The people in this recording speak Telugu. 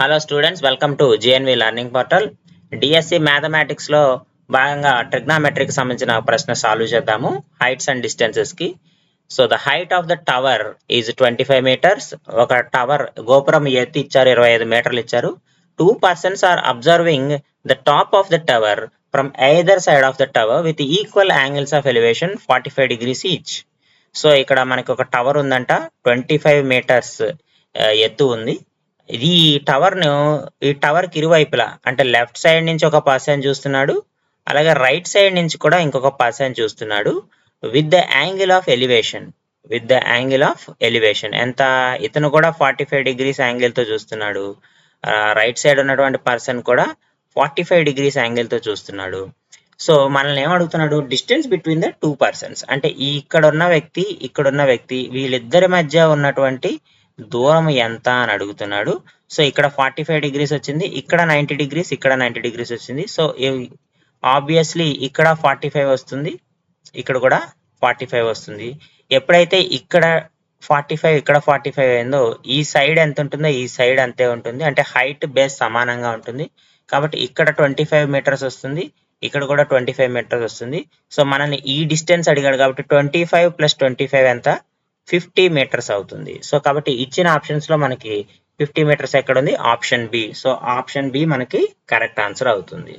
Hello students, welcome to GNV learning portal. DSC మ్యాథమెటిక్స్లో భాగంగా ట్రిగ్నామెట్రీకి సంబంధించిన ప్రశ్న సాల్వ్ చేద్దాము. హైట్స్ అండ్ డిస్టెన్సెస్కి. So the height of the tower is 25 meters. ఒక టవర్ గోపురం ఎత్తి ఇచ్చారు, 25 మీటర్లు ఇచ్చారు. 2 persons are observing the top of the tower from either side of the tower with equal angles of elevation 45 degrees each. So ఇక్కడ మనకి ఒక టవర్ ఉందంట, 25 meters ఎత్తు ఉంది. ఈ టవర్కి ఇరువైపులా అంటే లెఫ్ట్ సైడ్ నుంచి ఒక పర్సన్ చూస్తున్నాడు, అలాగే రైట్ సైడ్ నుంచి కూడా ఇంకొక పర్సన్ చూస్తున్నాడు. With the angle of elevation ఎంత, ఇతను కూడా 45 degrees యాంగిల్తో చూస్తున్నాడు, రైట్ సైడ్ ఉన్నటువంటి పర్సన్ కూడా 45 degrees యాంగిల్తో చూస్తున్నాడు. సో మనల్ని ఏమడుగుతున్నాడు, డిస్టెన్స్ బిట్వీన్ ద 2 persons, అంటే ఇక్కడున్న వ్యక్తి వీళ్ళిద్దరి మధ్య ఉన్నటువంటి దూరం ఎంత అని అడుగుతున్నాడు. సో ఇక్కడ 45 degrees వచ్చింది, ఇక్కడ 90 degrees, ఇక్కడ 90 degrees వచ్చింది. సో ఆబ్వియస్లీ ఇక్కడ 45 వస్తుంది, ఇక్కడ కూడా 45 వస్తుంది. ఎప్పుడైతే ఇక్కడ 45 ఇక్కడ 45 అయిందో ఈ సైడ్ ఎంత ఉంటుందో ఈ సైడ్ అంతే ఉంటుంది, అంటే హైట్ బేస్ సమానంగా ఉంటుంది. కాబట్టి ఇక్కడ 25 meters వస్తుంది, ఇక్కడ కూడా 25 meters వస్తుంది. సో మనల్ని ఈ డిస్టెన్స్ అడిగాడు కాబట్టి 25 + 25 ఎంత, 50 meters అవుతుంది. సో కాబట్టి ఇచ్చిన ఆప్షన్స్ లో మనకి 50 meters ఎక్కడ ఉంది, option B. So option B మనకి కరెక్ట్ ఆన్సర్ అవుతుంది.